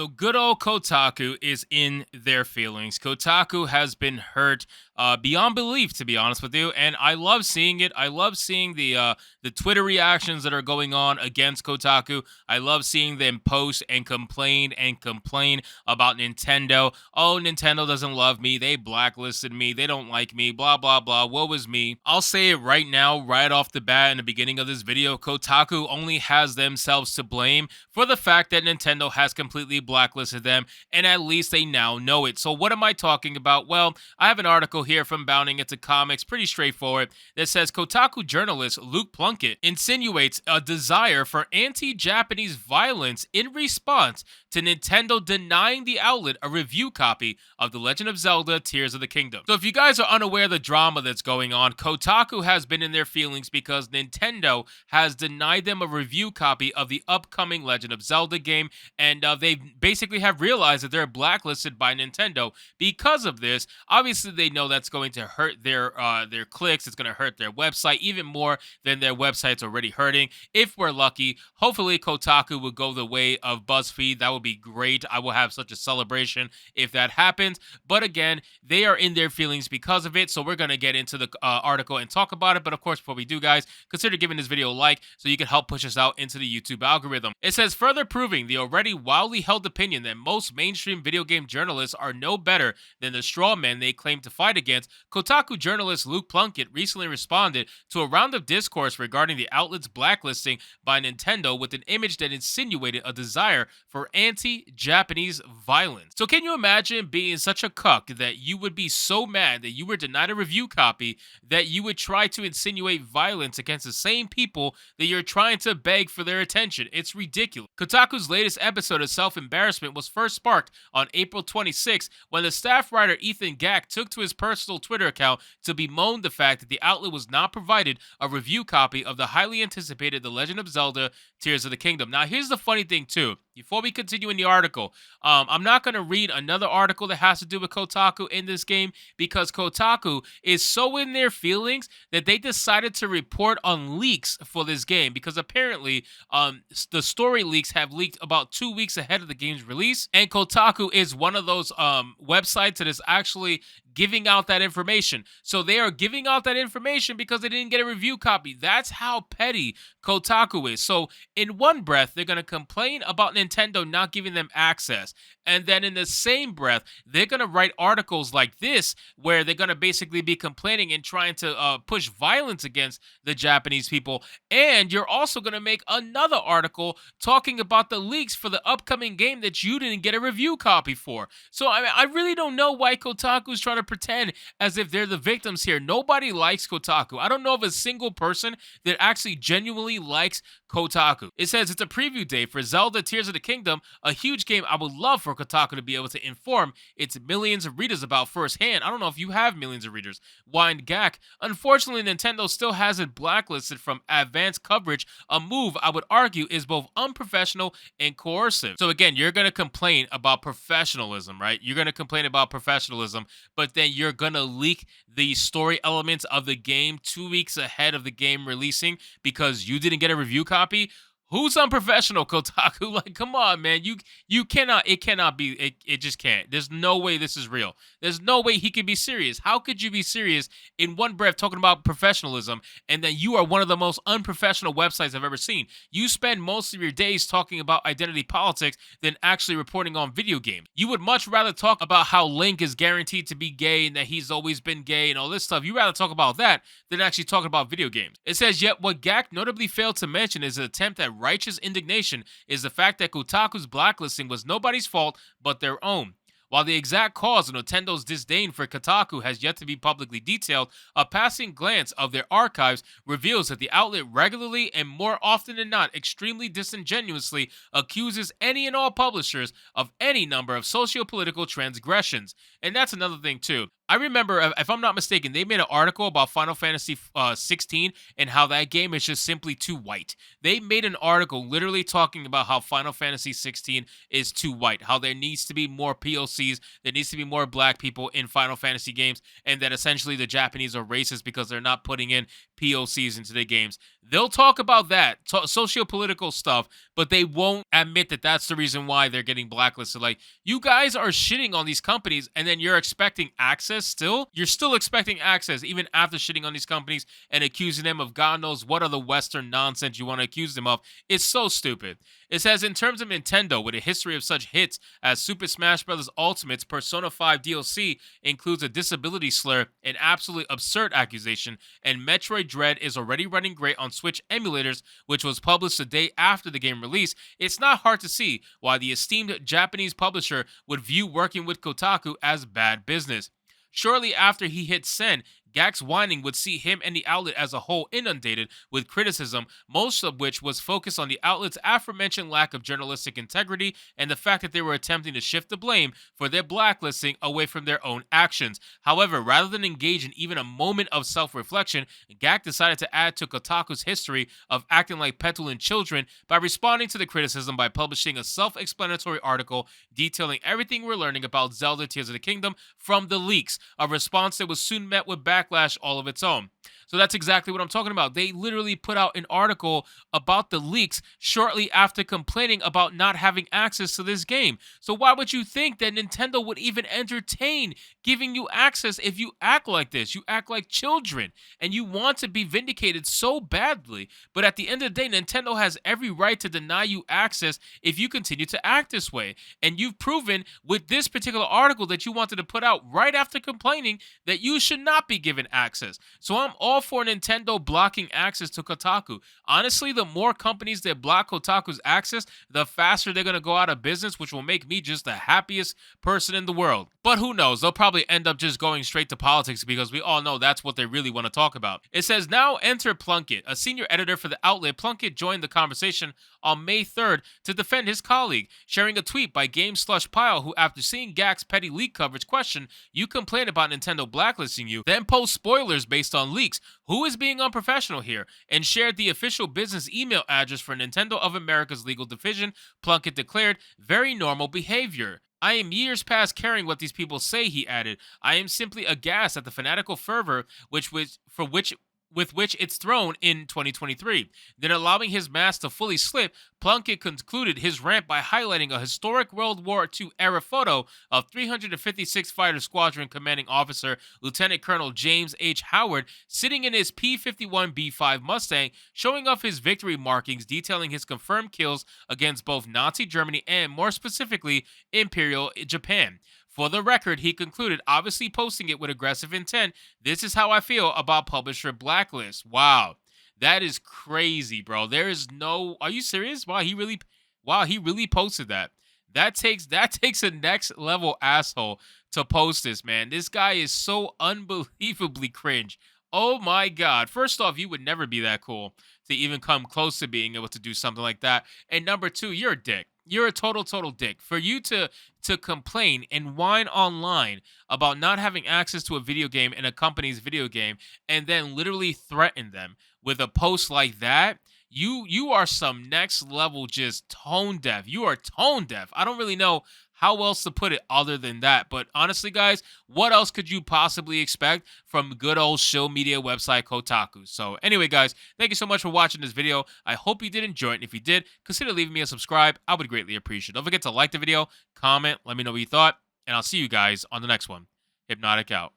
So good old Kotaku is in their feelings. Kotaku has been hurt beyond belief, to be honest with you, and I love seeing it. I love seeing the Twitter reactions that are going on against Kotaku. I love seeing them post and complain about Nintendo. Oh, Nintendo doesn't love me. They blacklisted me. They don't like me. Blah blah blah. Woe is me. I'll say it right now, right off the bat, in the beginning of this video. Kotaku only has themselves to blame for the fact that Nintendo has completely blacklisted them, and at least they now know it. So what am I talking about? Well, I have an article here from Bounding Into Comics, pretty straightforward, that says Kotaku journalist Luke Plunkett insinuates a desire for anti-Japanese violence in response to Nintendo denying the outlet a review copy of The Legend of Zelda Tears of the Kingdom. So if you guys are unaware of the drama that's going on, Kotaku has been in their feelings because Nintendo has denied them a review copy of the upcoming Legend of Zelda game, and they basically have realized that they're blacklisted by Nintendo because of this. Obviously, they know that's going to hurt their clicks. It's going to hurt their website even more than their website's already hurting. If we're lucky, hopefully Kotaku will go the way of BuzzFeed. That would be great. I will have such a celebration if that happens. But again, they are in their feelings because of it. So we're going to get into the article and talk about it. But of course, before we do, guys, consider giving this video a like so you can help push us out into the YouTube algorithm. It says, further proving the already wildly held opinion that most mainstream video game journalists are no better than the straw men they claim to fight against, Kotaku journalist Luke Plunkett recently responded to a round of discourse regarding the outlet's blacklisting by Nintendo with an image that insinuated a desire for anti-Japanese violence. So can you imagine being such a cuck that you would be so mad that you were denied a review copy that you would try to insinuate violence against the same people that you're trying to beg for their attention? It's ridiculous. Kotaku's latest episode of self-embarrassment was first sparked on April 26 when the staff writer Ethan Gack took to his personal Twitter account to bemoan the fact that the outlet was not provided a review copy of the highly anticipated The Legend of Zelda Tears of the Kingdom. Now, here's the funny thing, too. Before we continue in the article, I'm not going to read another article that has to do with Kotaku in this game because Kotaku is so in their feelings that they decided to report on leaks for this game because apparently the story leaks have leaked about 2 weeks ahead of the game's release, and Kotaku is one of those websites that is actually giving out that information. So they are giving out that information because they didn't get a review copy. That's how petty Kotaku is. So in one breath, they're going to complain about Nintendo not giving them access. And then in the same breath, they're going to write articles like this where they're going to basically be complaining and trying to push violence against the Japanese people. And you're also going to make another article talking about the leaks for the upcoming game that you didn't get a review copy for. So I really don't know why Kotaku is trying to pretend as if they're the victims here. Nobody likes Kotaku. I don't know of a single person that actually genuinely likes Kotaku. It says it's a preview day for Zelda Tears of the Kingdom, a huge game I would love for Kotaku to be able to inform its millions of readers about firsthand. I don't know if you have millions of readers. Whined Gak. Unfortunately, Nintendo still has it blacklisted from advanced coverage, a move I would argue is both unprofessional and coercive. So again, you're going to complain about professionalism, right? You're going to complain about professionalism, but then you're going to leak the story elements of the game 2 weeks ahead of the game releasing because you didn't get a review copy. Who's unprofessional, Kotaku? Like, come on, man. You cannot, it cannot be, it just can't. There's no way this is real. There's no way he can be serious. How could you be serious in one breath talking about professionalism and then you are one of the most unprofessional websites I've ever seen? You spend most of your days talking about identity politics than actually reporting on video games. You would much rather talk about how Link is guaranteed to be gay and that he's always been gay and all this stuff. You'd rather talk about that than actually talking about video games. It says, yet what Gak notably failed to mention is an attempt at righteous indignation is the fact that Kotaku's blacklisting was nobody's fault but their own. While the exact cause of Nintendo's disdain for Kotaku has yet to be publicly detailed, a passing glance of their archives reveals that the outlet regularly and more often than not extremely disingenuously accuses any and all publishers of any number of socio-political transgressions. And that's another thing too. I remember, if I'm not mistaken, they made an article about Final Fantasy 16 and how that game is just simply too white. They made an article literally talking about how Final Fantasy 16 is too white, how there needs to be more POCs, there needs to be more black people in Final Fantasy games, and that essentially the Japanese are racist because they're not putting in POCs into the games. They'll talk about that, socio-political stuff, but they won't admit that that's the reason why they're getting blacklisted. Like, you guys are shitting on these companies, and then you're expecting access still? You're still expecting access even after shitting on these companies and accusing them of God knows what other Western nonsense you want to accuse them of. It's so stupid. It says, in terms of Nintendo, with a history of such hits as Super Smash Bros. Ultimate's Persona 5 DLC includes a disability slur, an absolutely absurd accusation, and Metroid Dread is already running great on Switch emulators, which was published the day after the game release, it's not hard to see why the esteemed Japanese publisher would view working with Kotaku as bad business. Shortly after he hit send, Gak's whining would see him and the outlet as a whole inundated with criticism, most of which was focused on the outlet's aforementioned lack of journalistic integrity and the fact that they were attempting to shift the blame for their blacklisting away from their own actions. However, rather than engage in even a moment of self-reflection, Gak decided to add to Kotaku's history of acting like petulant children by responding to the criticism by publishing a self-explanatory article detailing everything we're learning about Zelda Tears of the Kingdom from the leaks, a response that was soon met with backlash all of its own. So that's exactly what I'm talking about. They literally put out an article about the leaks shortly after complaining about not having access to this game. So why would you think that Nintendo would even entertain giving you access if you act like this? You act like children and you want to be vindicated so badly. But at the end of the day, Nintendo has every right to deny you access if you continue to act this way. And you've proven with this particular article that you wanted to put out right after complaining that you should not be given access. So I'm all for Nintendo blocking access to Kotaku. Honestly, the more companies that block Kotaku's access, the faster they're going to go out of business, which will make me just the happiest person in the world. But who knows? They'll probably end up just going straight to politics because we all know that's what they really want to talk about. It says, now enter Plunkett. A senior editor for the outlet, Plunkett joined the conversation on May 3rd to defend his colleague, sharing a tweet by GameSlushPile, who, after seeing Gak's petty leak coverage, questioned, "You complain about Nintendo blacklisting you, then post spoilers based on leaks. Who is being unprofessional here?" and shared the official business email address for Nintendo of America's legal division. Plunkett declared, "Very normal behavior. I am years past caring what these people say," he added. "I am simply aghast at the fanatical fervor with which it's thrown in 2023. Then, allowing his mask to fully slip, Plunkett concluded his rant by highlighting a historic World War II era photo of 356th Fighter Squadron Commanding Officer Lieutenant Colonel James H. Howard sitting in his P-51B5 Mustang, showing off his victory markings, detailing his confirmed kills against both Nazi Germany and, more specifically, Imperial Japan. For the record, he concluded, obviously posting it with aggressive intent. This is how I feel about publisher Blacklist. Wow. That is crazy, bro. There is no... Are you serious? Wow, he really posted that. That takes a next level asshole to post this, man. This guy is so unbelievably cringe. Oh my God. First off, you would never be that cool to even come close to being able to do something like that. And number two, you're a dick. You're a total dick. For you to complain and whine online about not having access to a video game in a company's video game and then literally threaten them with a post like that, you are some next level just tone deaf. You are tone deaf. I don't really know how else to put it other than that. But honestly, guys, what else could you possibly expect from good old shill media website Kotaku? So anyway, guys, thank you so much for watching this video. I hope you did enjoy it. And if you did, consider leaving me a subscribe. I would greatly appreciate it. Don't forget to like the video, comment, let me know what you thought, and I'll see you guys on the next one. Hypnotic out.